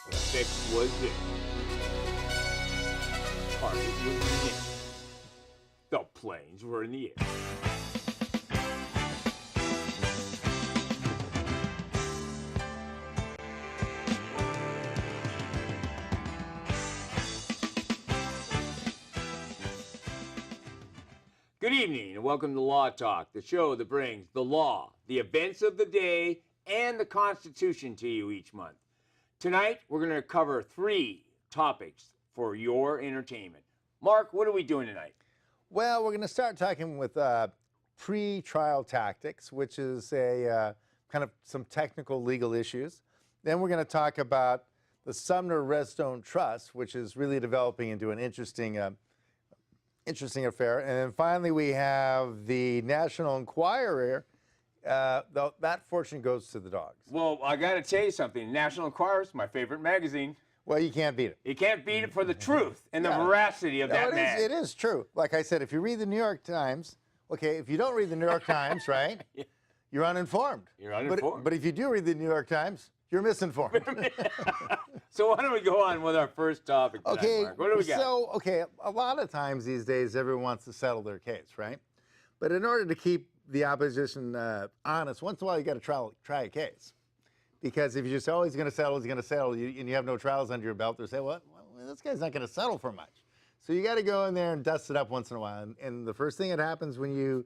The fix was it. Target was in. The planes were in the air. Good evening and welcome to Law Talk, the show that brings the law, the events of the day, and the Constitution to you each month. Tonight, we're going to cover 3 topics for your entertainment. Mark, what are we doing tonight? Well, we're going to start talking with pre-trial tactics, which is a kind of some technical legal issues. Then we're going to talk about the Sumner Redstone Trust, which is really developing into an interesting affair. And then finally, we have the National Enquirer. That fortune goes to the dogs. Well, I got to tell you something. National Enquirer is my favorite magazine. Well, you can't beat it. You can't beat it for the truth and the veracity of that man. It is true. Like I said, if you read the New York Times, okay, if you don't read the New York Times, right, you're uninformed. You're uninformed. But if you do read the New York Times, you're misinformed. So why don't we go on with our first topic tonight, Okay, Mark? What do we got? So, a lot of times these days, everyone wants to settle their case, right? But in order to keep the opposition honest, once in a while you got to try a case. Because if you just say, oh, he's going to settle, and you have no trials under your belt, they'll say, well, this guy's not going to settle for much. So you got to go in there and dust it up once in a while. And the first thing that happens when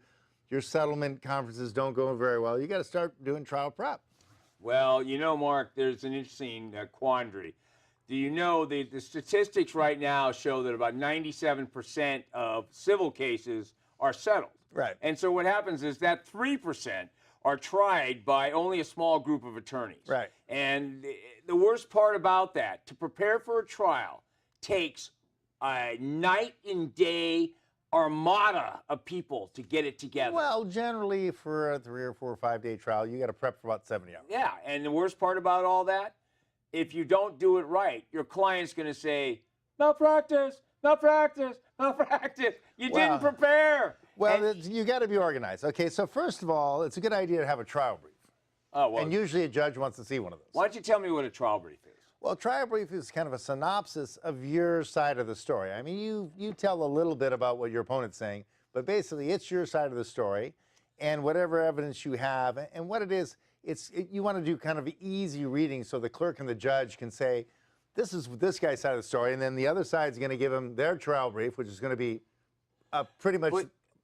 your settlement conferences don't go very well, you got to start doing trial prep. Well, you know, Mark, there's an interesting quandary. Do you know the statistics right now show that about 97% of civil cases are settled? Right. And so what happens is that 3% are tried by only a small group of attorneys. Right. And the worst part about that, to prepare for a trial, takes a night and day armada of people to get it together. Well, generally for a 3 or 4 or 5 day trial, you got to prep for about 70 hours. Yeah, and the worst part about all that, if you don't do it right, your client's going to say, malpractice, malpractice, malpractice. You didn't prepare. Well, you got to be organized. Okay, so first of all, it's a good idea to have a trial brief. Oh, well. And usually a judge wants to see one of those. Why don't you tell me what a trial brief is? Well, a trial brief is kind of a synopsis of your side of the story. I mean, you tell a little bit about what your opponent's saying, but basically it's your side of the story and whatever evidence you have. And what it is, you want to do kind of easy reading so the clerk and the judge can say, this is this guy's side of the story, and then the other side's going to give him their trial brief, which is going to be pretty much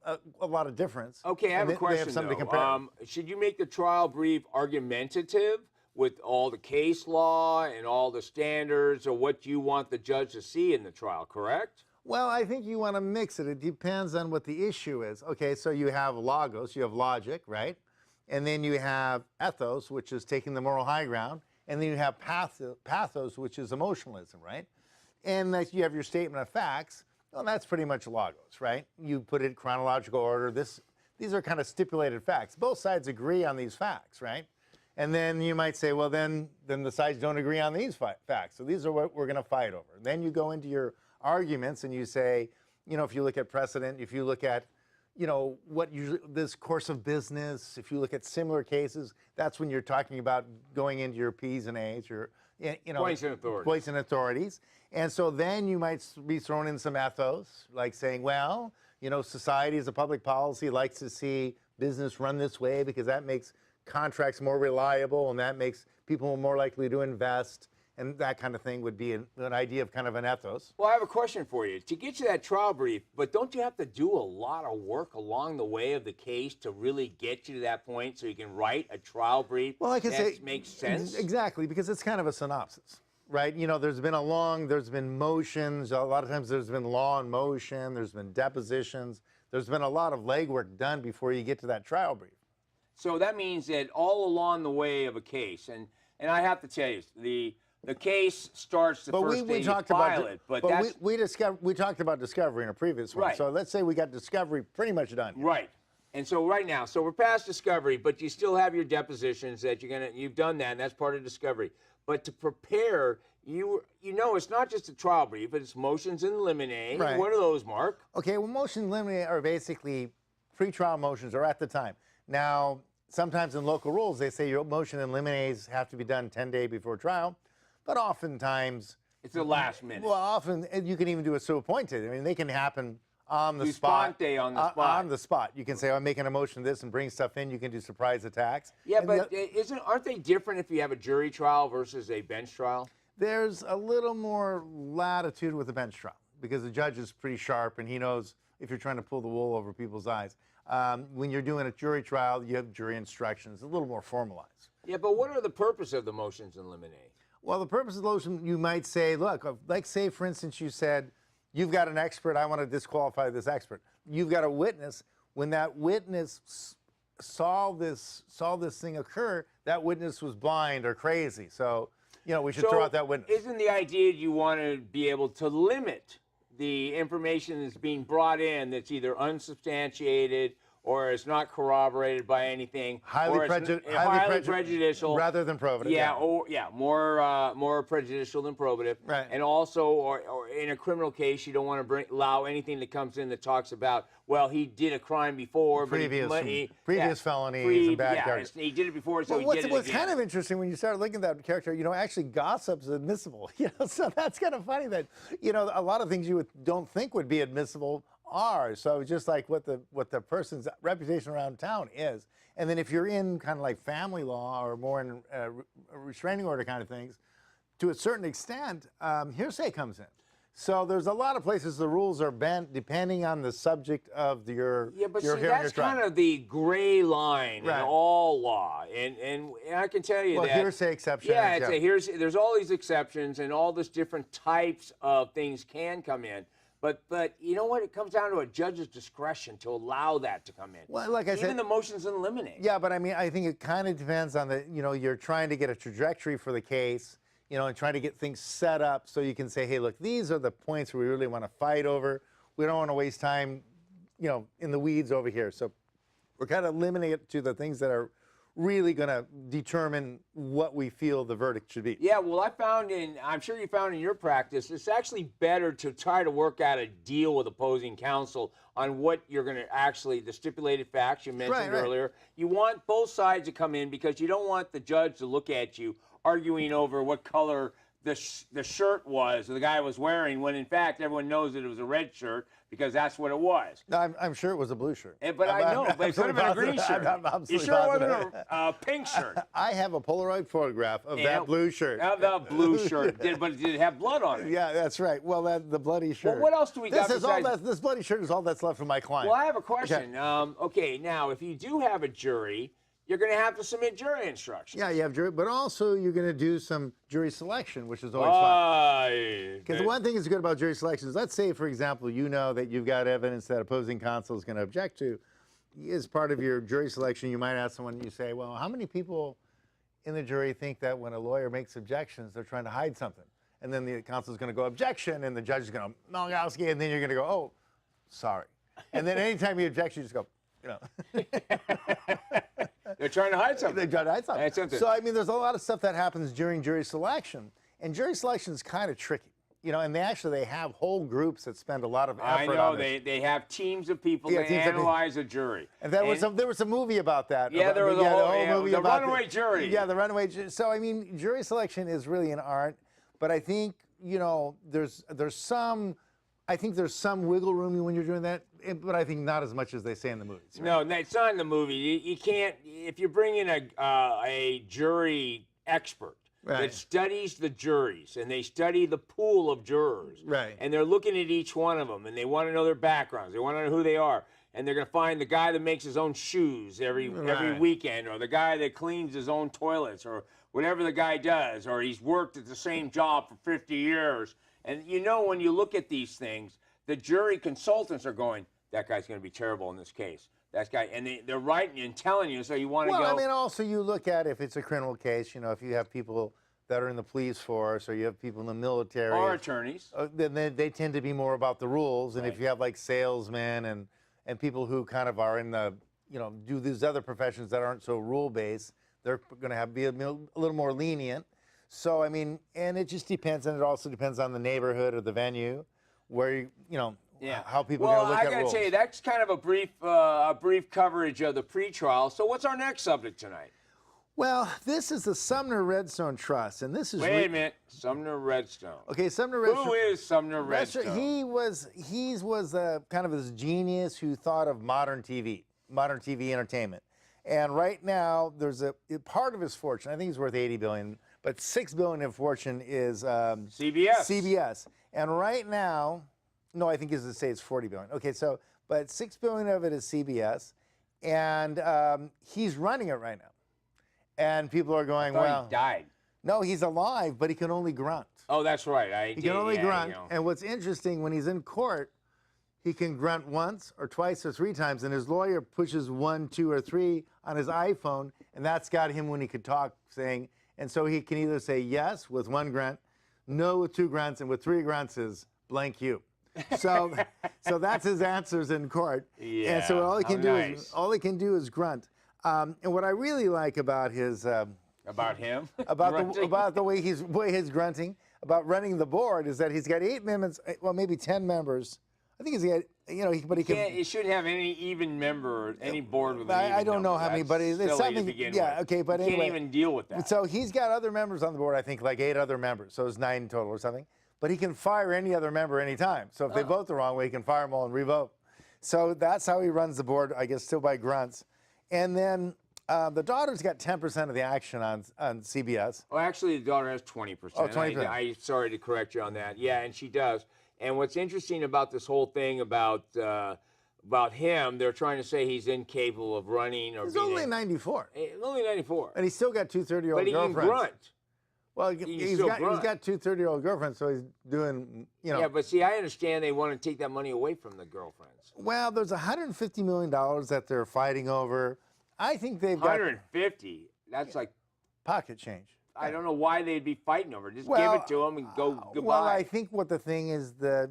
a lot of difference. Okay, I have a question, they have something to compare. Should you make the trial brief argumentative with all the case law and all the standards or what you want the judge to see in the trial, correct? Well, I think you want to mix it. It depends on what the issue is. Okay, so you have logos, you have logic, right? And then you have ethos, which is taking the moral high ground. And then you have pathos, which is emotionalism, right? And like you have your statement of facts. Well, that's pretty much logos, right? You put it in chronological order. These are kind of stipulated facts. Both sides agree on these facts, right? And then you might say, well, then the sides don't agree on these facts. So these are what we're going to fight over. Then you go into your arguments and you say, you know, if you look at precedent, if you look at, you know, what usually this course of business, if you look at similar cases, that's when you're talking about going into your P's and A's, your, you know, Points and authorities. Points and authorities. And so then you might be thrown in some ethos, like saying, well, you know, society as a public policy likes to see business run this way because that makes contracts more reliable and that makes people more likely to invest. And that kind of thing would be an idea of kind of an ethos. Well, I have a question for you. To get you that trial brief, but don't you have to do a lot of work along the way of the case to really get you to that point so you can write a trial brief that makes sense? Exactly, because it's kind of a synopsis, right? You know, there's been motions. A lot of times there's been law in motion. There's been depositions. There's been a lot of legwork done before you get to that trial brief. So that means that all along the way of a case, and I have to tell you, the case starts the first day you file it, but that's... We talked about discovery in a previous one. Right. So let's say we got discovery pretty much done. Right. And so right now, so we're past discovery, but you still have your depositions that you've done that, and that's part of discovery. But to prepare, you know, it's not just a trial brief, but it's motions in limine. Right. What are those, Mark? Okay, well, motions in limine are basically pretrial motions, or at the time. Now, sometimes in local rules, they say your motion in limines have to be done 10 days before trial, but oftentimes, It's the last minute. well, often and you can even do it so appointed. I mean, they can happen on the Do spot. sponte on the spot. On the spot. You can say, I'm making a motion of this and bring stuff in. You can do surprise attacks. Yeah, And but aren't they different if you have a jury trial versus a bench trial? there's a little more latitude with the bench trial because the judge is pretty sharp and he knows if you're trying to pull the wool over people's eyes. When you're doing a jury trial, you have jury instructions, a little more formalized. Yeah, but what are the purpose of the motions in limine? Well, the purpose of the motion, you might say, look, like say, for instance, you said, you've got an expert, I want to disqualify this expert. You've got a witness. When that witness saw this thing occur, that witness was blind or crazy. So, we should throw out that witness. Isn't the idea you want to be able to limit the information that's being brought in that's either unsubstantiated or it's not corroborated by anything, highly prejudicial, rather than probative. More prejudicial than probative. Right. And also, or in a criminal case, you don't want to allow anything that comes in that talks about, well, he did a crime before, previous felonies and bad characters. He did it before, so well, he did it what's again. kind of interesting when you start looking at that character, actually gossip's admissible. So that's kind of funny that a lot of things you don't think would be admissible are. So just like what the person's reputation around town is. And then if you're in kind of like family law or more in restraining order kind of things, to a certain extent, hearsay comes in. So there's a lot of places the rules are bent depending on the subject of your but your see, hearing that's or trial. kind of the gray line Right. in all law, and I can tell you Well, that hearsay exception. Yeah, there's all these exceptions, and all these different types of things can come in. But you know what? It comes down to a judge's discretion to allow that to come in. Well, like I said, even the motions in limine. Yeah, but I mean, I think it kind of depends on the, you're trying to get a trajectory for the case, and trying to get things set up so you can say, hey, look, these are the points we really want to fight over. We don't want to waste time, in the weeds over here. So we're kind of limiting it to the things that are really going to determine what we feel the verdict should be. Yeah, well, I'm sure you found in your practice, it's actually better to try to work out a deal with opposing counsel on what you're going to the stipulated facts you mentioned earlier. You want both sides to come in because you don't want the judge to look at you arguing over what color the shirt was or the guy was wearing, when in fact everyone knows that it was a red shirt because that's what it was. No, I'm sure it was a blue shirt. But I know, but it could have been a green shirt. You sure it wasn't a pink shirt? I have a Polaroid photograph of that blue shirt. Of the blue shirt, but did it have blood on it? Yeah, that's right. Well, the bloody shirt. Well, what else do we got besides... This bloody shirt is all that's left of my client. Well, I have a question. Okay, now, if you do have a jury, you're going to have to submit jury instructions. Yeah, you have jury, but also you're going to do some jury selection, which is always fun. Because one thing that's good about jury selection is, let's say, for example, that you've got evidence that opposing counsel is going to object to. As part of your jury selection, you might ask someone, you say, well, how many people in the jury think that when a lawyer makes objections, they're trying to hide something? And then the counsel is going to go, objection, and the judge is going to, Nogowski, and then you're going to go, oh, sorry. And then anytime you object, you just go, They're trying to hide something. They're trying to hide something. Hide something. So, I mean, there's a lot of stuff that happens during jury selection. And jury selection is kind of tricky. And they have whole groups that spend a lot of effort on this. They have teams of people that analyze a jury. And there was a movie about that. Yeah, there was a whole movie about the runaway jury. Yeah, the runaway jury. So, I mean, jury selection is really an art. But I think, there's some wiggle room when you're doing that, but I think not as much as they say in the movies. Right? No, it's not in the movie. You can't, if you bring in a jury expert that studies the juries, and they study the pool of jurors, and they're looking at each one of them, and they want to know their backgrounds, they want to know who they are, and they're going to find the guy that makes his own shoes every weekend, or the guy that cleans his own toilets, or whatever the guy does, or he's worked at the same job for 50 years. And when you look at these things, the jury consultants are going, that guy's going to be terrible in this case. That guy, and they're writing and telling you, so you want to go. Well, I mean, also you look at if it's a criminal case, if you have people that are in the police force, or you have people in the military. Or attorneys. Then they tend to be more about the rules. And if you have like salesmen and people who kind of are in the, do these other professions that aren't so rule-based, they're going to be a little more lenient. So, I mean, and it just depends, and it also depends on the neighborhood or the venue, where Yeah. how people well, are going to look I at gotta rules. tell you, that's kind of a brief coverage of the pre-trial. So what's our next subject tonight? Well, this is the Sumner Redstone Trust, and this is Wait a minute, Sumner Redstone. Okay, Sumner Redstone. Who is Sumner Redstone? He was kind of this genius who thought of modern TV entertainment. And right now, there's a part of his fortune. I think he's worth $80 billion, but $6 billion of fortune is CBS. CBS. And right now, no, I think it's $40 billion. Okay, so but $6 billion of it is CBS, and he's running it right now. And people are going, well, he died. No, he's alive, but he can only grunt. Oh, that's right. He can only grunt. And what's interesting, when he's in court, he can grunt once or twice or three times, and his lawyer pushes 1, 2, or 3 on his iPhone, and that's got him when he could talk, saying, and so he can either say yes with 1 grunt, no with 2 grunts, and with 3 grunts is blank you. So, so that's his answers in court. Yeah. And so all he can do nice. is grunt. And what I really like about his about him about the way he's grunting about running the board is that he's got 8 members, well maybe 10 members. I think he's got but he can. It shouldn't have any even member, any board with an even I don't know number. how many, but it's silly something. To begin Yeah, with. okay, but you anyway, can't even deal with that. So he's got other members on the board. I think like 8 other members, so it's 9 total or something. But he can fire any other member anytime. So if they vote the wrong way, he can fire them all and revote. So that's how he runs the board. I guess still by grunts, and then. The daughter's got 10% of the action on CBS. Oh, actually, the daughter has 20%. Oh, 20%. I'm sorry to correct you on that. Yeah, and she does. And what's interesting about this whole thing about him, they're trying to say he's incapable of running or He's being only 94. Only 94. And he's still got 2 30-year-old But he can girlfriends. grunt. Well, He can he's still got grunt. 2 30-year-old girlfriends, so he's doing, Yeah, but see, I understand they want to take that money away from the girlfriends. Well, there's $150 million that they're fighting over. I think they've got 150. That's like pocket change. I don't know why they'd be fighting over it. Just give it to them and go goodbye. Well, I think what the thing is, the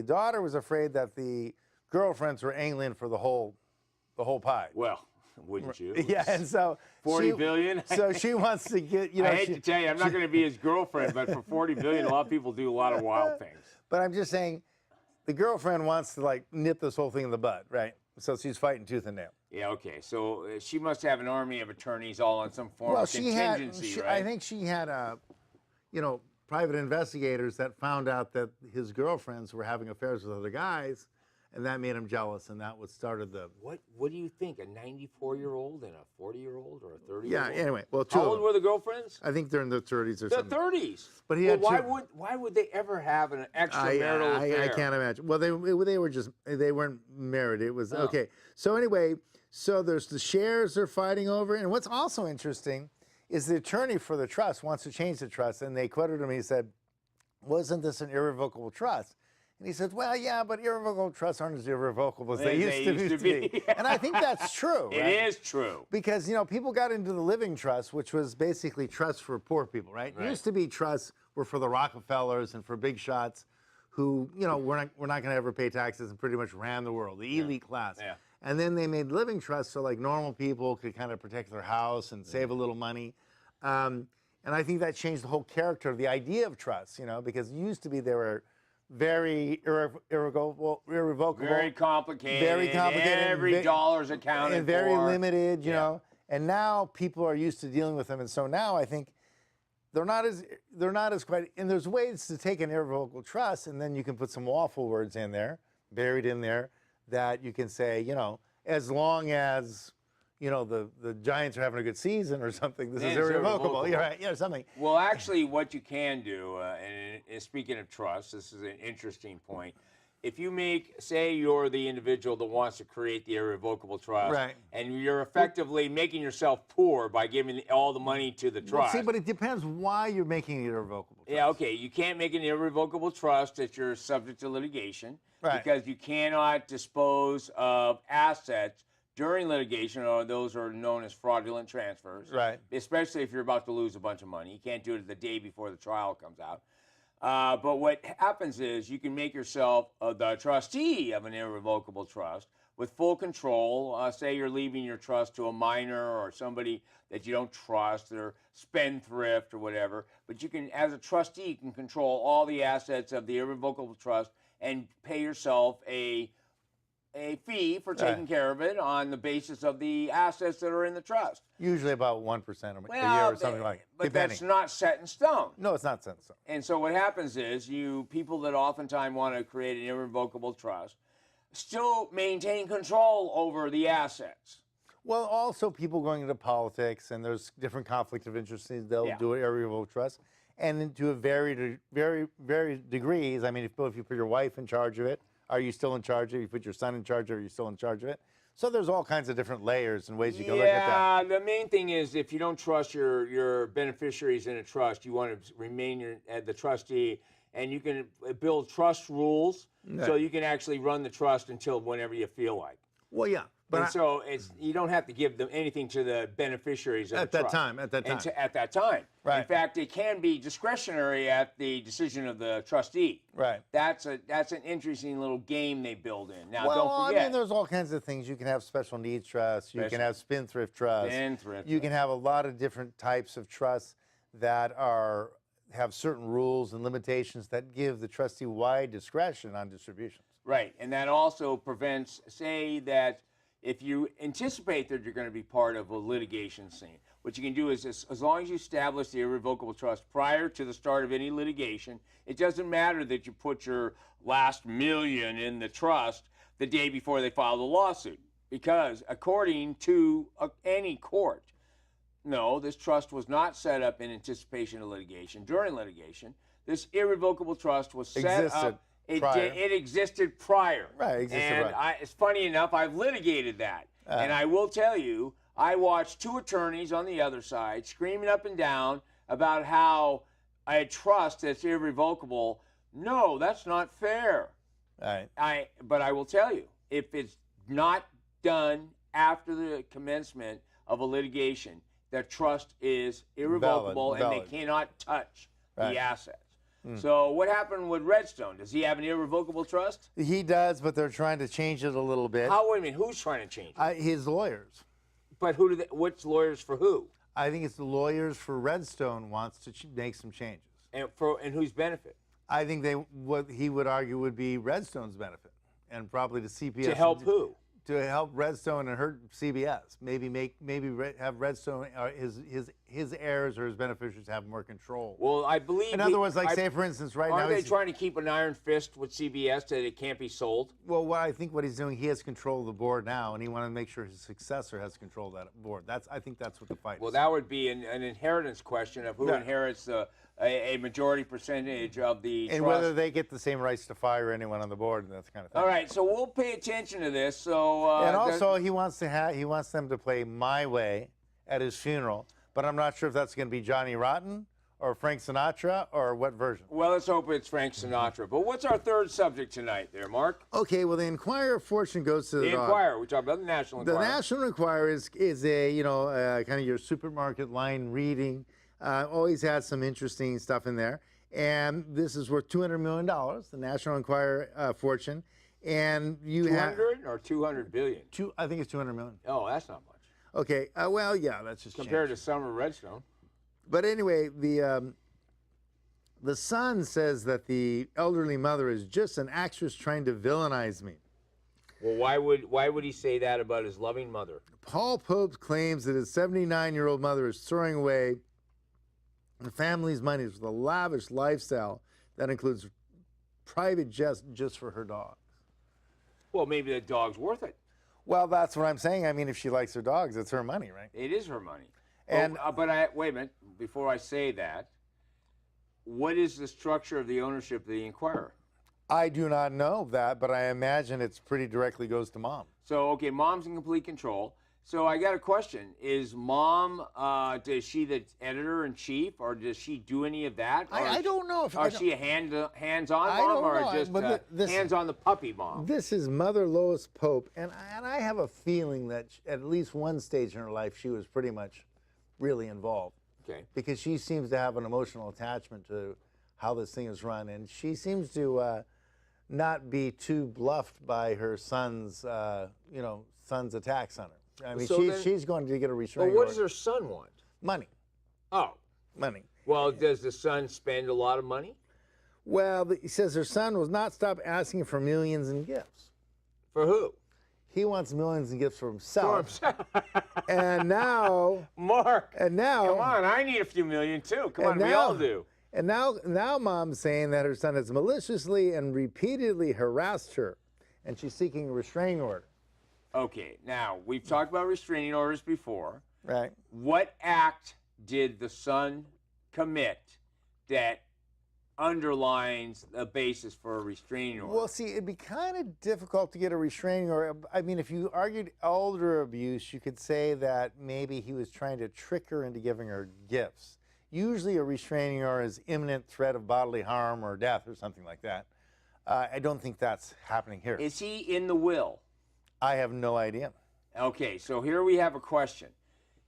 daughter was afraid that the girlfriends were angling for the whole pie. Well, wouldn't you? Yeah, and so 40 billion. So she wants to get. I hate to tell you, I'm not going to be his girlfriend, but for 40 billion, a lot of people do a lot of wild things. But I'm just saying, the girlfriend wants to like nip this whole thing in the bud, right? So she's fighting tooth and nail. Yeah, okay. So she must have an army of attorneys all on some form of contingency, right? I think she had private investigators that found out that his girlfriends were having affairs with other guys, and that made him jealous, and that what started the. What do you think? A 94-year-old and a 40-year-old or a 30-year-old? Yeah. Anyway, well, how old were the girlfriends? I think they're in their 30s or the something. 30s. But he had why would they ever have an extramarital affair? I can't imagine. Well, they weren't married. It was okay. So anyway, so there's the shares they're fighting over, and what's also interesting is the attorney for the trust wants to change the trust, and they quoted him. He said, "Wasn't this an irrevocable trust?" And he said, well, yeah, but irrevocable trusts aren't as irrevocable as they used to be. And I think that's true. It right? is true. Because, people got into the living trust, which was basically trusts for poor people, right? It used to be trusts were for the Rockefellers and for big shots who, were not going to ever pay taxes and pretty much ran the world, the elite class. Yeah. And then they made living trusts so like normal people could kind of protect their house and save a little money. And I think that changed the whole character of the idea of trusts, because it used to be they were very irrevocable, very complicated. Every dollar's accounted and very for. limited, you know. And now people are used to dealing with them, and so now I think they're not as quite. And there's ways to take an irrevocable trust, and then you can put some waffle words in there, buried in there, that you can say, as long as. The Giants are having a good season or something. This is irrevocable. You're right. Something. Well, actually, what you can do, and speaking of trust, this is an interesting point. If you say you're the individual that wants to create the irrevocable trust, right. and you're effectively making yourself poor by giving all the money to the trust. Well, see, but it depends why you're making an irrevocable trust. Yeah, okay. You can't make an irrevocable trust that you're subject to litigation, right. Because you cannot dispose of assets during litigation, or those are known as fraudulent transfers. Right. Especially if you're about to lose a bunch of money. You can't do it the day before the trial comes out. But what happens is you can make yourself the trustee of an irrevocable trust with full control. Say you're leaving your trust to a minor or somebody that you don't trust or spendthrift or whatever. But you can, as a trustee, you can control all the assets of the irrevocable trust and pay yourself a fee for taking care of it on the basis of the assets that are in the trust. Usually about 1% a year or something like that. But that's not set in stone. No, it's not set in stone. And so what happens is people that oftentimes want to create an irrevocable trust still maintain control over the assets. Well, also people going into politics, and there's different conflict of interest. They'll do an irrevocable trust, and to a very degrees. I mean, if you put your wife in charge of it, are you still in charge of it? You put your son in charge of it, are you still in charge of it? So there's all kinds of different layers and ways you can look at that. Yeah, the main thing is if you don't trust your beneficiaries in a trust, you want to remain the trustee, and you can build trust rules so you can actually run the trust until whenever you feel like. Well, yeah. But so you don't have to give them anything to the beneficiaries of the trust. At that time. Right. In fact, it can be discretionary at the decision of the trustee. Right. That's an interesting little game they build in. Now, well, don't forget. I mean, there's all kinds of things. You can have special needs trusts. You can have spendthrift trusts. You can have a lot of different types of trusts that have certain rules and limitations that give the trustee wide discretion on distributions. Right, and that also prevents, say that if you anticipate that you're going to be part of a litigation scene, what you can do is, as long as you establish the irrevocable trust prior to the start of any litigation, it doesn't matter that you put your last million in the trust the day before they file the lawsuit. Because according to any court, no, this trust was not set up in anticipation of litigation. During litigation, this irrevocable trust was set up. It existed prior. Right, it's funny enough, I've litigated that. And I will tell you, I watched two attorneys on the other side screaming up and down about how a trust that's irrevocable, no, that's not fair. Right. But I will tell you, if it's not done after the commencement of a litigation, the trust is irrevocable and they cannot touch the assets. So what happened with Redstone? Does he have an irrevocable trust? He does, but they're trying to change it a little bit. Wait a minute, who's trying to change it? His lawyers. But what's lawyers for who? I think it's the lawyers for Redstone wants to make some changes. And whose benefit? I think what he would argue would be Redstone's benefit, and probably the CPS. To help who? To help Redstone and hurt CBS. Maybe have Redstone his heirs or his beneficiaries have more control. Well, I believe. In other words, say for instance, right now. Are they trying to keep an iron fist with CBS that it can't be sold? Well, I think what he's doing, he has control of the board now, and he wants to make sure his successor has control of that board. I think that's what the fight is. Well, that would be an inheritance question of who inherits a majority percentage of the trust. And whether they get the same rights to fire anyone on the board and that kind of thing. All right, so we'll pay attention to this. So and also he wants them to play My Way at his funeral, but I'm not sure if that's going to be Johnny Rotten or Frank Sinatra or what version. Well, let's hope it's Frank Sinatra. But what's our third subject tonight there, Mark? Okay, well, the Enquirer of Fortune goes to the Enquirer. We're talking about the National Enquirer. The National Enquirer is a kind of your supermarket line reading. Always has some interesting stuff in there. And this is worth $200 million, the National Enquirer Fortune. And you 200 or 200 billion? I think it's 200 million. Oh, that's not much. Okay, well, yeah, that's just compared to Summer Redstone. But anyway, the son says that the elderly mother is just an actress trying to villainize me. Well, why would he say that about his loving mother? Paul Pope claims that his 79-year-old mother is throwing away the family's money with a lavish lifestyle that includes private jets just for her dogs. Well, maybe the dog's worth it. Well, that's what I'm saying. I mean, if she likes her dogs, it's her money, right? It is her money. And wait a minute. Before I say that, what is the structure of the ownership of the Enquirer? I do not know that, but I imagine it's pretty directly goes to mom. So, okay, mom's in complete control. So I got a question. Is mom, is she the editor-in-chief, or does she do any of that? I don't know. Is she a hands-on mom, or just hands-on the puppy mom? This is Mother Lois Pope, and I have a feeling that at least one stage in her life she was pretty much really involved. Okay. Because she seems to have an emotional attachment to how this thing is run, and she seems to not be too bluffed by her son's attacks on her. I mean, she's going to get a restraining order. order. What does her son want? Money. Oh. Money. Well, does the son spend a lot of money? Well, he says her son will not stop asking for millions in gifts. For who? He wants millions in gifts for himself. For himself. And now, Mark. and now, Come on, I need a few million too. Come on, we all do. And now Mom's saying that her son has maliciously and repeatedly harassed her, and she's seeking a restraining order. Okay, now, we've talked about restraining orders before. Right. What act did the son commit that underlines a basis for a restraining order? Well, see, it'd be kind of difficult to get a restraining order. I mean, if you argued elder abuse, you could say that maybe he was trying to trick her into giving her gifts. Usually a restraining order is imminent threat of bodily harm or death or something like that. I don't think that's happening here. Is he in the will? I have no idea. Okay, so here we have a question.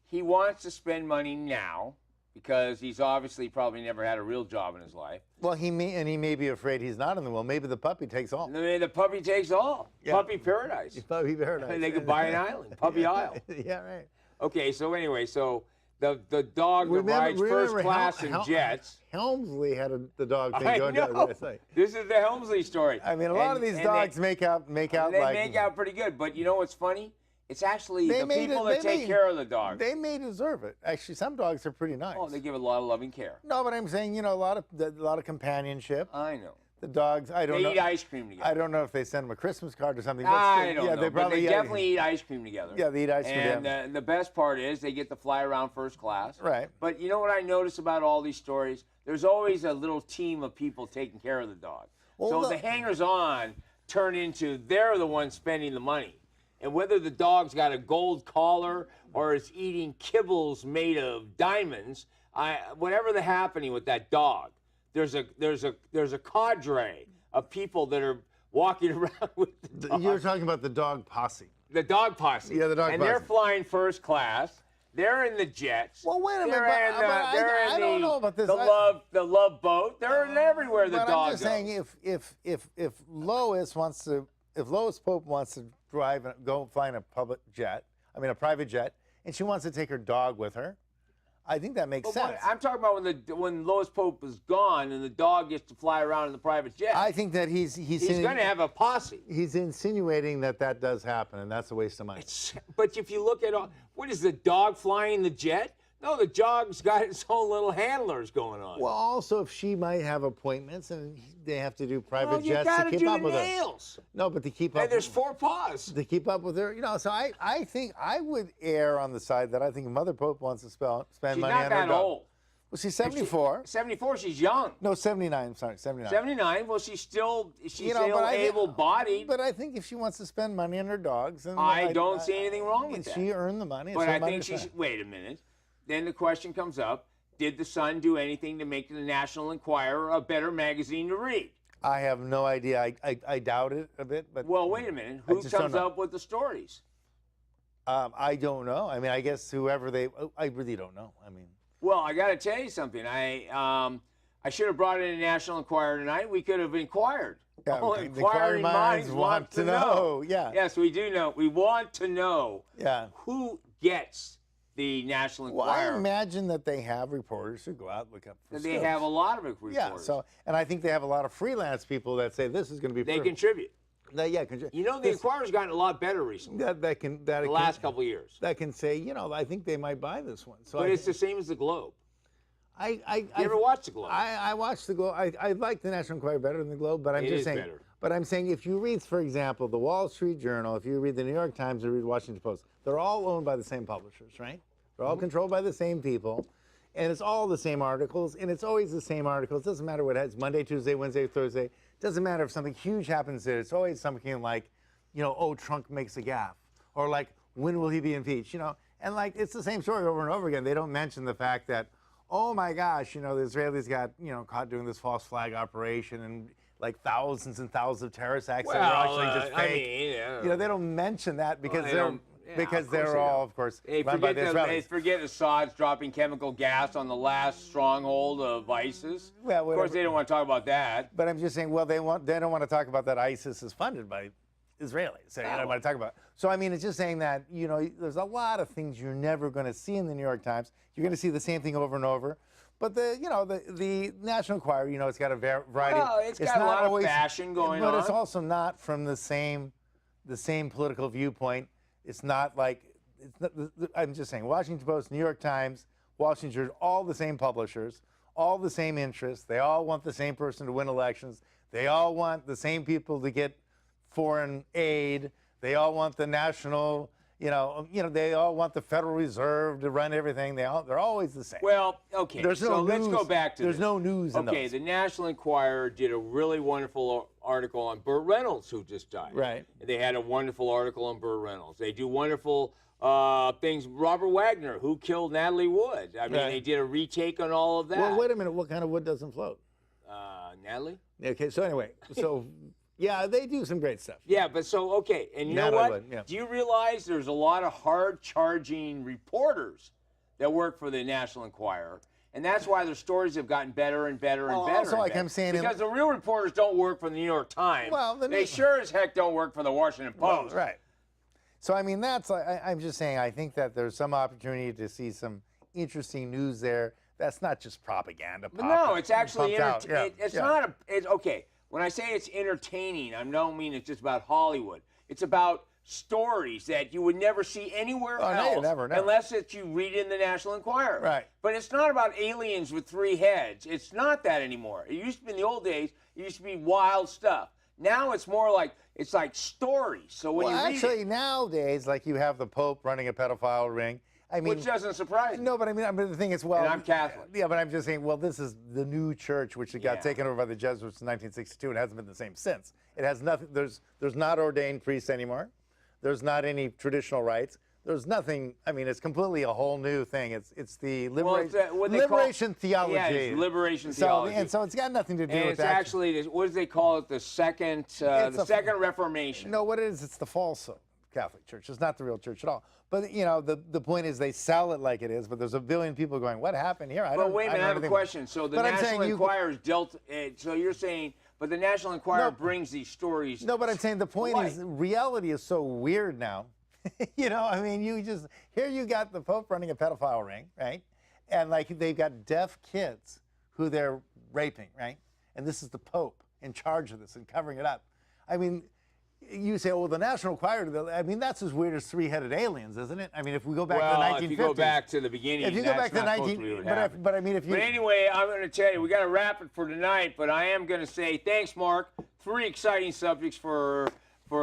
He wants to spend money now because he's obviously probably never had a real job in his life. Well, he may be afraid he's not in the will. Maybe the puppy takes all. The puppy takes all. Yeah. Puppy paradise. Puppy paradise. They could buy an island. Puppy Isle. Yeah, right. Okay, so anyway, so the dog that rides first class in jets. Helmsley had the dog thing I going know. down the This is the Helmsley story. I mean, a lot of these dogs make out they like... They make out pretty good, but you know what's funny? It's actually the people that take care of the dog. They may deserve it. Actually, some dogs are pretty nice. Oh, they give it a lot of loving care. No, but I'm saying, you know, a lot of companionship. I know. The dogs, I don't know. They eat ice cream together. I don't know if they send them a Christmas card or something. I don't know. They probably but they definitely eat ice cream together. Yeah, they eat ice cream. And the best part is they get to fly around first class. Right. But you know what I notice about all these stories? There's always a little team of people taking care of the dog. Well, so the hangers-on turn into they're the ones spending the money. And whether the dog's got a gold collar or is eating kibbles made of diamonds, whatever the happening with that dog, there's a cadre of people that are walking around with the dog. You're talking about the dog posse. The dog posse. Yeah, the dog posse. And they're flying first class. They're in the jets. Well, wait a minute. I don't know about this. The love boat. They're everywhere. The but dog. I'm just saying, if Lois Pope wants to drive and go fly in a private jet, and she wants to take her dog with her, I think that makes sense. I'm talking about when Lois Pope is gone and the dog gets to fly around in the private jet. I think that he's going to have a posse. He's insinuating that does happen, and that's a waste of money. But if you look at what is the dog flying the jet? No, the dog's got its own little handlers going on. Well, also, if she might have appointments and they have to do private jets to keep up with nails. her. No, but to keep up. And there's 4 paws. To keep up with her, so I think I would err on the side that I think Mother Pope wants to spend money on her dog. She's not that old. Well, she's 74. 74, she's young. No, 79. Sorry, 79. 79. Well, she's still able-bodied. But I think if she wants to spend money on her dogs, then I don't see anything wrong with that. She earned the money. But I think she should. Wait a minute. Then the question comes up, did the Sun do anything to make the National Enquirer a better magazine to read? I have no idea. I doubt it a bit. But well, wait a minute. Who comes up with the stories? I don't know. I mean, I guess whoever I really don't know. I mean. Well, I got to tell you something. I should have brought in a National Enquirer tonight. We could have inquired. Yeah, inquiring minds want to know. Yeah. Yes, we do know. We want to know who gets the National Enquirer. Well, I imagine that they have reporters who go out and look up for They have a lot of reporters. Yeah, and I think they have a lot of freelance people that say this is going to be. They contribute. Contribute. You know, the Enquirer's gotten a lot better recently. The last couple of years. That can say, I think they might buy this one. So but it's the same as the Globe. You ever watched the Globe? I watched the Globe. I like the National Enquirer better than the Globe, but I'm just saying. Better. But I'm saying if you read, for example, the Wall Street Journal, if you read the New York Times, or read the Washington Post, they're all owned by the same publishers, right? They're all controlled by the same people, and it's all the same articles, and it's always the same articles. It doesn't matter what it's Monday, Tuesday, Wednesday, Thursday. It doesn't matter if something huge happens there. It's always something like, Trump makes a gaffe, or like, when will he be impeached? And like it's the same story over and over again. They don't mention the fact that, oh my gosh, the Israelis got caught doing this false flag operation, and like thousands and thousands of terrorist acts that were actually just fake. They don't mention that because they're all, of course, run by the Israelis. They forget Assad's dropping chemical gas on the last stronghold of ISIS. Well, of course, they don't want to talk about that. But I'm just saying, they don't want to talk about that ISIS is funded by Israelis. So you don't want to talk about it. So, I mean, it's just saying that, there's a lot of things you're never going to see in the New York Times. You're going to see the same thing over and over. But the National Enquirer, it's got a variety. Well, it's got a not lot always, of fashion going but on. it's also not from the same political viewpoint. It's not like I'm just saying. Washington Post, New York Times, Washington, all the same publishers, all the same interests. They all want the same person to win elections. They all want the same people to get foreign aid. They all want the national. They all want the Federal Reserve to run everything. They're always the same. Well, okay, There's no let's news. go back to There's this. no news in Okay, those. the National Enquirer did a really wonderful article on Burt Reynolds, who just died. Right. They had a wonderful article on Burt Reynolds. They do wonderful things. Robert Wagner, who killed Natalie Wood. I mean, Right. they did a retake on all of that. Well, wait a minute. What kind of wood doesn't float? Natalie? Okay, so anyway, yeah, they do some great stuff. Yeah, but okay, and you know Natalie what? Wood, yeah. Do you realize there's a lot of hard-charging reporters that work for the National Enquirer, and that's why their stories have gotten better and better and Well, better. also, and like better. I'm saying, because the real reporters don't work for the New York Times. Well, they sure as heck don't work for the Washington Post. Right. So I mean, I'm just saying. I think that there's some opportunity to see some interesting news there. That's not just propaganda. But no, it's actually pumped out. it's Yeah. not it's okay. When I say it's entertaining, I don't mean it's just about Hollywood. It's about stories that you would never see anywhere Oh, no, else never. unless it's you read in the National Enquirer. Right. But it's not about aliens with 3 heads. It's not that anymore. It used to be in the old days, it used to be wild stuff. Now it's more like stories. So when Well, you read actually, it, nowadays, like you have the Pope running a pedophile ring. I mean, which doesn't surprise me. no, but I mean, the thing is, well, And I'm Catholic. Yeah, but I'm just saying, well, this is the new church, which got Yeah. taken over by the Jesuits in 1962, and hasn't been the same since. It has nothing. There's not ordained priests anymore. There's not any traditional rites. There's nothing. I mean, it's completely a whole new thing. It's the liberation theology. Yeah, it's liberation So, theology. and so it's got nothing to do And with it's that. actually, what do they call it? The second Reformation. No, what it is, it's the false Catholic Church. It's not the real church at all. But the point is, they sell it like it is. But there's a billion people going, "What happened here?" But wait a minute, I have a question. So the But I'm National saying Enquirer's dealt. So you're saying, but the National Enquirer brings these stories. No, but I'm saying the point is, reality is so weird now. I mean, here you got the Pope running a pedophile ring, right? And like they've got deaf kids who they're raping, right? And this is the Pope in charge of this and covering it up. I mean, you say, well, the National Enquirer, I mean, that's as weird as 3-headed aliens, isn't it? I mean, if we go back to the 1950s. If you go back to the beginning, if you go back to that's not supposed to be what happened. but I mean, if you. But anyway, I'm going to tell you, we got to wrap it for tonight. But I am going to say thanks, Mark. 3 exciting subjects for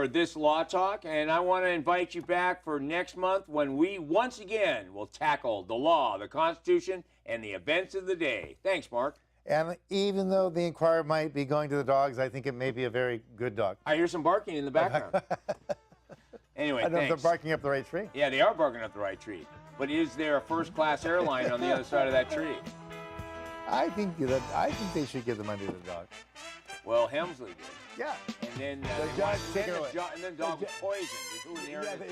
this Law Talk, and I want to invite you back for next month when we once again will tackle the law, the Constitution, and the events of the day. Thanks, Mark. And even though the Enquirer might be going to the dogs, I think it may be a very good dog. I hear some barking in the background. Anyway, I don't know if thanks. they're barking up the right tree. Yeah, they are barking up the right tree. But is there a first-class airline on the other side of that tree? I think they should give the money to the dog. Well, Hemsley did. Yeah. And then The dog took it away. the dog was poisoned. They threw it in the air. Yeah, they